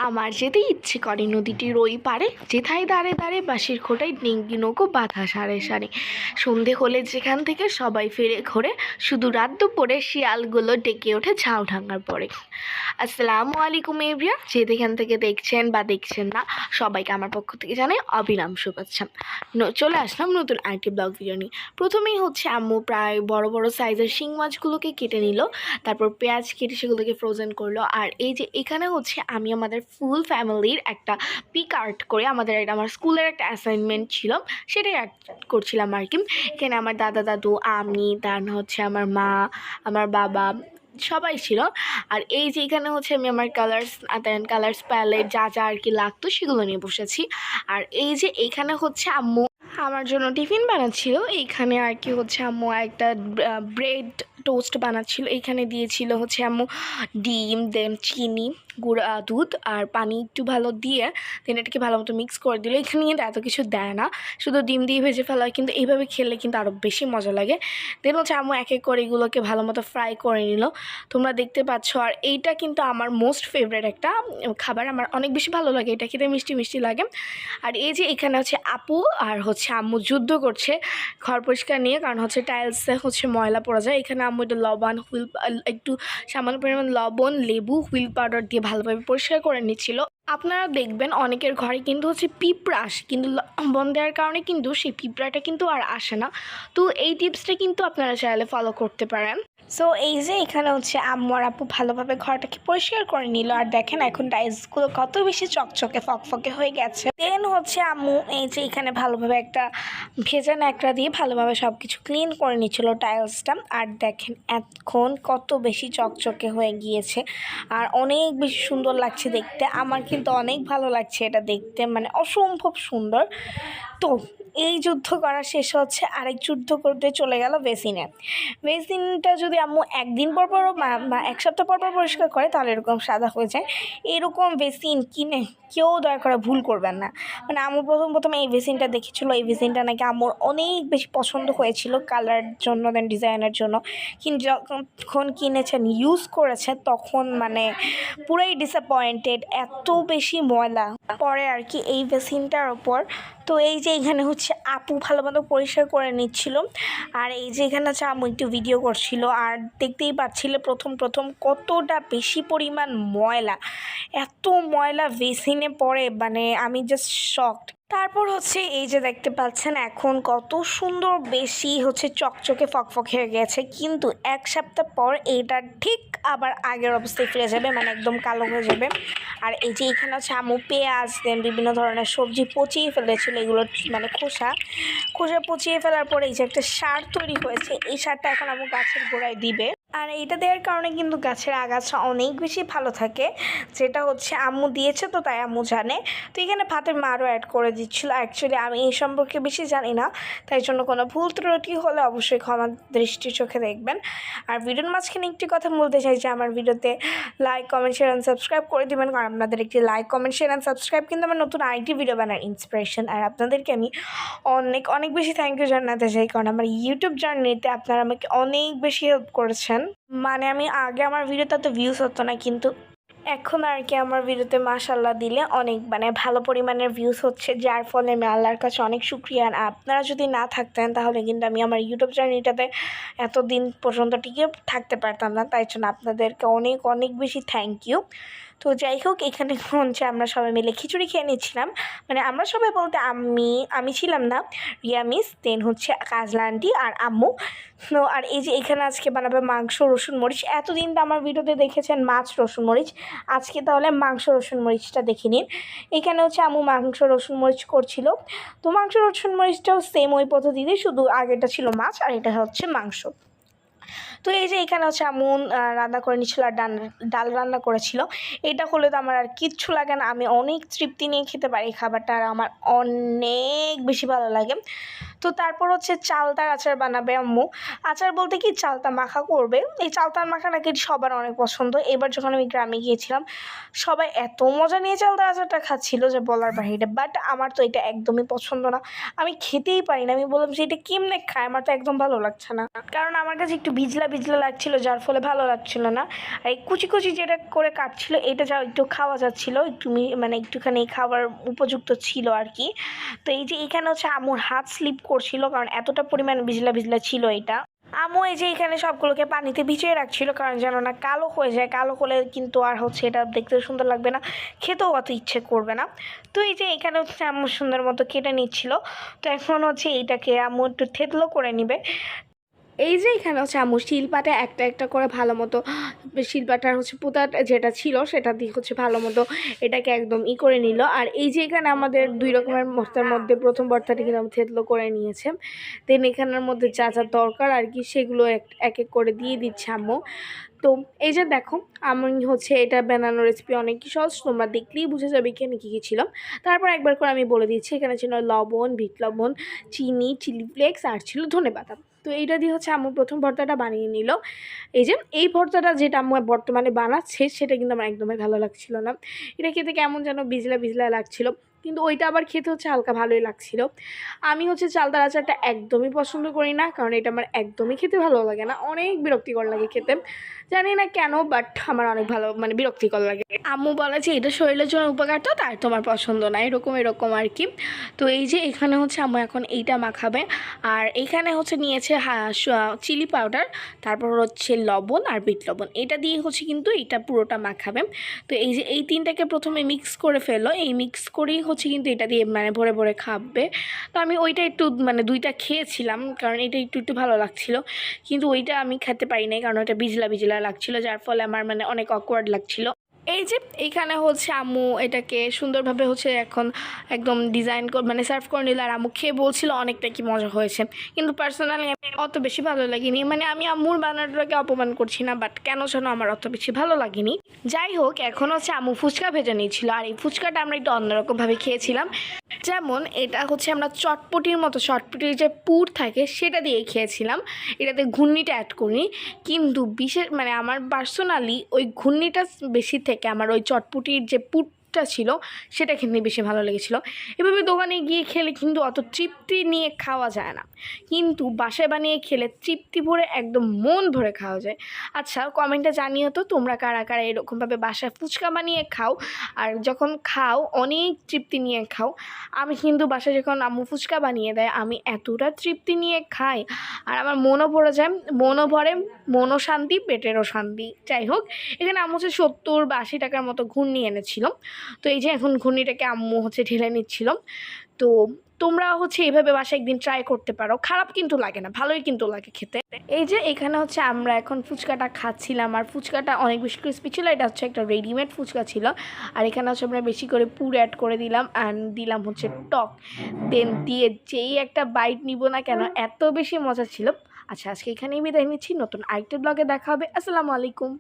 আমার যেতে ইচ্ছে করে নদীটির ওই পারে, যেথায় দাঁড়ে দাঁড়ে বাঁশের খোঁটায় ডিঙ্গি নৌকো বাঁধা সারে সারে। সন্ধে হলে যেখান থেকে সবাই ফিরে ঘোরে, শুধু রাত দুপুরে শিয়ালগুলো ডেকে ওঠে ঝাউ ভাঙার পরে। আসসালামু আলাইকুম এভরিওয়ান, যে যেখান থেকে দেখছেন বা দেখছেন না, সবাইকে আমার পক্ষ থেকে জানাই অবিরাম শুভেচ্ছা। চলে আসলাম নতুন আরেকটি ব্লগ ভিডিও নিয়ে। প্রথমেই হচ্ছে আম্মু প্রায় বড় বড় সাইজের শিং মাছগুলোকে কেটে নিল, তারপর পেঁয়াজ কেটে সেগুলোকে ফ্রোজেন করলো। আর এই যে এখানে হচ্ছে আমি আমাদের ফুল ফ্যামিলির একটা পিক আর্ট করে আমার স্কুলের একটা অ্যাসাইনমেন্ট ছিল, সেটাই আর্ট করছিলাম আর কি। এখানে আমার দাদা দাদু, আমি, তার হচ্ছে আমার মা, আমার বাবা সবাই ছিল। আর এই যে এখানে হচ্ছে আমি আমার কালার্স প্যালেট যা যা আর কি লাগতো সেগুলো নিয়ে বসেছি। আর এই যে এইখানে হচ্ছে আম্মু আমার জন্য টিফিন বানাচ্ছিল। এইখানে আর কি হচ্ছে আম্মু একটা ব্রেড টোস্ট বানাচ্ছিল। এইখানে দিয়েছিল হচ্ছে আম্মু ডিম, দেন চিনি, গুঁড়া দুধ আর পানি একটু ভালো দিয়ে দেন এটাকে ভালো মতো মিক্স করে দিল। এখানে কিন্তু এত কিছু দেয় না, শুধু ডিম দিয়ে ভেজে ফেলা হয়, কিন্তু এইভাবে খেলে কিন্তু আরও বেশি মজা লাগে। দেন হচ্ছে আম্মু এক এক করে এগুলোকে ভালো মতো ফ্রাই করে নিল, তোমরা দেখতে পাচ্ছ। আর এইটা কিন্তু আমার মোস্ট ফেভারিট একটা খাবার, আমার অনেক বেশি ভালো লাগে, এটা খেতে মিষ্টি মিষ্টি লাগে। আর এই যে এখানে হচ্ছে আপু আর হচ্ছে আম্মু যুদ্ধ করছে ঘর পরিষ্কার নিয়ে, কারণ হচ্ছে টাইলসে হচ্ছে ময়লা পড়া যায়। এখানে আম্মু একটু একটু সামান্য পরিমাণ লবণ, লেবু, হুইল পাউডার দিয়ে ভালোভাবে পরিষ্কার করে নিচ্ছিল। আপনারা দেখবেন অনেকের ঘরে কিন্তু হচ্ছে পিঁপড়া আসে, কিন্তু লবণ দেওয়ার কারণে কিন্তু সেই পিঁপড়াটা কিন্তু আর আসে না। তো এই টিপসটা কিন্তু আপনারা চাইলে ফলো করতে পারেন। সো এই যে এখানে হচ্ছে আম্মু আর আপু ভালোভাবে ঘরটাকে পরিষ্কার করে নিল। আর দেখেন এখন টাইলসগুলো কত বেশি চকচকে ফকফকে হয়ে গেছে। দেন হচ্ছে আম্মু এই যে এখানে ভালোভাবে একটা ভেজা ন্যাকড়া দিয়ে ভালোভাবে সব কিছু ক্লিন করে নিচ্ছিল টাইলসটা। আর দেখেন এখন কত বেশি চকচকে হয়ে গিয়েছে আর অনেক বেশি সুন্দর লাগছে দেখতে। আমার কিন্তু অনেক ভালো লাগছে এটা দেখতে, মানে অসম্ভব সুন্দর। তো এই যুদ্ধ করা শেষ হচ্ছে, আরেক যুদ্ধ করতে চলে গেল বেসিনটা যদি আম্মু একদিন পর পর বা এক সপ্তাহ পর পর পরিষ্কার করে তাহলে এরকম সাদা হয়ে যায়। এরকম বেসিন কিনে কেউ দয়া করে ভুল করবেন না। মানে আম্মু প্রথম এই বেসিনটা দেখেছিলো, এই বেসিনটা নাকি আম্মুর অনেক বেশি পছন্দ হয়েছিল কালার জন্য, দেন ডিজাইনের জন্য। কিন্তু যখন কিনেছেন, ইউজ করেছে, তখন মানে পুরাই ডিসঅ্যাপয়েন্টেড, এত বেশি ময়লা পরে আর কি এই বেসিনটার ওপর। তো এই যে এখানে হচ্ছে আপু ভালো মতো পরিষ্কার করে নিচ্ছিল, আর এই যে এখানে হচ্ছে আম্মু একটু ভিডিও করছিল। আর দেখতেই পাচ্ছিলে প্রথম কতটা বেশি পরিমাণ ময়লা, এত ময়লা বেসিনে পড়ে, মানে আমি জাস্ট শকড। তারপর হচ্ছে এই যে দেখতে পাচ্ছেন এখন কত সুন্দর বেশি হচ্ছে চকচকে ফকফকে হয়ে গেছে, কিন্তু এক সপ্তাহ পর এইটা ঠিক আবার আগের অবস্থায় ফিরে যাবে, মানে একদম কালো হয়ে যাবে। আর এই যে এখানে হচ্ছে আম্মু পেঁয়াজ দেন বিভিন্ন ধরনের সবজি পচিয়ে ফেলেছিল, এগুলো মানে খোসা পচিয়ে ফেলার পরে এই যে একটা সার তৈরি হয়েছে, এই সারটা এখন আম্মু গাছের গোড়ায় দিবে। আর এইটা দেওয়ার কারণে কিন্তু গাছের আগাছা অনেক বেশি ভালো থাকে, যেটা হচ্ছে আম্মু দিয়েছে, তো তাই আম্মু জানে। তো এখানে ভাতের মারও অ্যাড করে দিচ্ছিলো। অ্যাকচুয়ালি আমি এই সম্পর্কে বেশি জানি না, তাই জন্য কোনো ভুল ত্রুটি হলে অবশ্যই ক্ষমা দৃষ্টি চোখে দেখবেন। আর ভিডিওর মাঝখানে একটি কথা বলতে চাই যে আমার ভিডিওতে like, comment, share and subscribe করে দেবেন, কারণ আপনাদের একটি like, comment, share and subscribe কিন্তু আমার নতুন আরেকটি ভিডিও বানার ইন্সপিরেশন। আর আপনাদেরকে আমি অনেক বেশি থ্যাংক ইউ জানাতে চাই, কারণ আমার ইউটিউব জার্নিতে আপনারা আমাকে অনেক বেশি হেল্প করেছেন। মানে আমি আগে আমার ভিডিওতে তো ভিউজ হতো না, কিন্তু এখন আর কি আমার ভিডিওতে মাশাল্লাহ দিলে অনেক মানে ভালো পরিমাণের ভিউজ হচ্ছে, যার ফলে আমি আল্লাহর কাছে অনেক শুকরিয়া। আর আপনারা যদি না থাকতেন তাহলে কিন্তু আমি আমার ইউটিউব জার্নিটাতে এতদিন পর্যন্ত টিকে থাকতে পারতাম না, তাই জন্য আপনাদেরকে অনেক বেশি থ্যাংক ইউ। তো যাই হোক, এখানে হচ্ছে আমরা সবাই মিলে খিচুড়ি খেয়ে নিচ্ছিলাম, মানে আমরা সবাই বলতে আমি ছিলাম না, রিয়া মিস, দেন হচ্ছে কাজলা আন্টি আর আম্মু। তো আর এই যে এখানে আজকে বানাবে মাংস, রসুন মরিচ। এতদিন তো আমার ভিডিওতে দেখেছেন মাছ, রসুন মরিচ, আজকে তাহলে মাংস, রসুন মরিচটা দেখে নিন। এখানে হচ্ছে আম্মু মাংস, রসুন মরিচ করছিল। তো মাংস, রসুন মরিচটাও সেম ওই পদ্ধতিতে, শুধু আগেটা ছিল মাছ আর এটা হচ্ছে মাংস। তো এই যে এখানে হচ্ছে আম্মু রান্না করে নিচ্ছিল আর ডাল রান্না করেছিল। এটা হলে তো আমার আর কিচ্ছু লাগে না, আমি অনেক তৃপ্তি নিয়ে খেতে পারি খাবারটা, আর আমার অনেক বেশি ভালো লাগে। তো তারপর হচ্ছে চালতার আচার বানাবে আম্মু। আচার বলতে কি চালতা মাখা করবে। এই চালতার মাখা নাকি সবার অনেক পছন্দ। এবার যখন আমি গ্রামে গিয়েছিলাম সবাই এত মজা নিয়ে চালতার আচারটা খাচ্ছিল যে বলার বাহিরে। বাট আমার তো এটা একদমই পছন্দ না, আমি খেতেই পারি না। আমি বললাম যে এটা কেমনে খায়, আমার তো একদম ভালো লাগছে না, কারণ আমার কাছে একটু ভিজলা ভিজলা লাগছিল, যার ফলে ভালো লাগছিল না। আর এই কুচি কুচি যেটা করে কাটছিল এটা যা একটু খাওয়া যাচ্ছিল, একটু মানে একটুখানি খাবার উপযুক্ত ছিল আর কি। তো এই যে এখানে হচ্ছে আম্মুর হাত স্লিপ করছিল, কারণ এতটা পরিমাণ ভিজলা ভিজলা ছিল এটা। আম্মু এই যে এখানে সবগুলোকে পানিতে ভিজিয়ে রাখছিল, কারণ যেন না কালো হয়ে যায়। কালো হলে কিন্তু আর হচ্ছে এটা দেখতে সুন্দর লাগবে না, খেতেও অত ইচ্ছে করবে না। তো এই যে এখানে হচ্ছে আম্মু সুন্দর মতো কেটে নিচ্ছিল। তো এখন হচ্ছে এইটাকে আম্মু একটু থেতলো করে নিবে। এই যে এখানে হচ্ছে আম্মু শিলপাটা একটা একটা করে ভালো মতো, শিলপাটার হচ্ছে পোতাটা যেটা ছিল সেটা দিয়ে হচ্ছে ভালো মতো এটাকে একদম করে নিল। আর এই যে এখানে আমাদের 2 রকমের ভর্তার মধ্যে প্রথম ভর্তাটি কিন্তু আমি থেতলো করে নিয়েছে। দেন এখানের মধ্যে যা যা দরকার আর কি সেগুলো এক এক করে দিয়ে দিচ্ছে আম্মু। তো এই যে দেখো, আমি হচ্ছে এটা বানানোর রেসিপি অনেকই সহজ, তোমরা দেখলেই বুঝে যাবে এখানে কী কী ছিল। তারপর একবার করে আমি বলে দিচ্ছি, এখানে ছিল লবণ, বিট লবণ, চিনি, চিলি ফ্লেক্স আর ছিল ধনেপাতা। তো এইটা দিয়ে হচ্ছে আম্মু প্রথম ভর্তাটা বানিয়ে নিল। এই যে এই ভর্তাটা যেটা আম্মু বর্তমানে বানাচ্ছে সেটা কিন্তু আমার একদমই ভালো লাগছিল না। এটা খেতে কেমন যেন ভিজলা ভিজলা লাগছিল, কিন্তু ওইটা আবার খেতে হচ্ছে হালকা ভালোই লাগছিল। আমি হচ্ছে চালতার আচারটা একদমই পছন্দ করি না, কারণ এটা আমার একদমই খেতে ভালো লাগে না, অনেক বিরক্তিকর লাগে খেতে, জানি না কেন, বাট আমার অনেক ভালো মানে বিরক্তিকর লাগে। আম্মু বলে যে এটা শরীরের জন্য উপকার, তো তার তোমার পছন্দ না, এরকম এরকম আর কি। তো এই যে এখানে হচ্ছে আম্মু এখন এইটা মাখাবে। আর এইখানে হচ্ছে নিয়েছে চিলি পাউডার, তারপর হচ্ছে লবণ আর বিট লবণ, এটা দিয়ে হচ্ছে কিন্তু এটা পুরোটা মাখাবে। তো এই যে এই তিনটাকে প্রথমে মিক্স করে ফেলো, এই মিক্স করেই হচ্ছে কিন্তু এটা দিয়ে মানে ভরে ভরে খাবে। তো আমি ওইটা একটু মানে 2টা খেয়েছিলাম, কারণ এটা একটু একটু ভালো লাগছিল, কিন্তু ওইটা আমি খেতে পারি নাই, কারণ ওটা ভিজলা ভিজলা লাগছিল, যার ফলে আমার মানে অনেক অকওয়ার্ড লাগছিল। এই যে এখানে হচ্ছে আম্মু এটাকে সুন্দরভাবে হচ্ছে এখন একদম ডিজাইন মানে সার্ভ করে নিল। আর আম্মু খেয়ে বলছিল অনেকটা কি মজা হয়েছে, কিন্তু পার্সোনালি অত বেশি ভালো লাগেনি। মানে আমি আম্মুর বানানোটাকে অপমান করছি না, বাট কেন যেন আমার অত বেশি ভালো লাগেনি। যাই হোক, এখন হচ্ছে আম্মু ফুচকা ভেজে নিয়েছিল, আর এই ফুচকাটা আমরা একটু অন্যরকমভাবে খেয়েছিলাম। যেমন এটা হচ্ছে আমরা চটপটির মতো, চটপটির যে পুর থাকে সেটা দিয়ে খেয়েছিলাম, এটাতে ঘুগনিটা অ্যাড করিনি। কিন্তু বিশেষ মানে আমার পার্সোনালি ওই ঘুগনিটা বেশি থেকে আমার ওই চটপটির যে পুরটা ছিল সেটা খেতে বেশি ভালো লেগেছিলো। এভাবে দোকানে গিয়ে খেলে কিন্তু অত তৃপ্তি নিয়ে খাওয়া যায় না, কিন্তু বাসায় বানিয়ে খেলে তৃপ্তি ভরে একদম মন ভরে খাওয়া যায়। আচ্ছা, কমেন্টে জানিও তো তোমরা কারা কারা এরকমভাবে বাসায় ফুচকা বানিয়ে খাও, আর যখন খাও অনেক তৃপ্তি নিয়ে খাও। আমি কিন্তু বাসায় যখন আম্মু ফুচকা বানিয়ে দেয় আমি এতটা তৃপ্তি নিয়ে খাই, আর আমার মনও ভরে যায়, মনও ভরে, মনও শান্তি, পেটেরও শান্তি। যাই হোক, এখানে আম্মু হচ্ছে 70 বা 80 টাকার মতো ঘূর্ণি এনেছিল। তো এই যে এখন ঘূর্ণিটাকে আম্মু হচ্ছে ঢেলে নিচ্ছিল। তো তোমরা হচ্ছে এইভাবে বাসায় একদিন ট্রাই করতে পারো, খারাপ কিন্তু লাগে না, ভালোই কিন্তু লাগে খেতে। এই যে এখানে হচ্ছে আমরা এখন ফুচকাটা খাচ্ছিলাম, আর ফুচকাটা অনেক বেশি ক্রিস্পি ছিল, এটা হচ্ছে একটা রেডিমেড ফুচকা ছিল। আর এখানে হচ্ছে আমরা বেশি করে পুর অ্যাড করে দিলাম, অ্যান্ড দিলাম হচ্ছে টক, দেন দিয়ে যেই একটা বাইট নিব না কেন এত বেশি মজা ছিল। আচ্ছা, আজকে এখানেই বিদায় নিচ্ছি, নতুন আরেকটা ব্লগে দেখা হবে। আসসালামু আলাইকুম।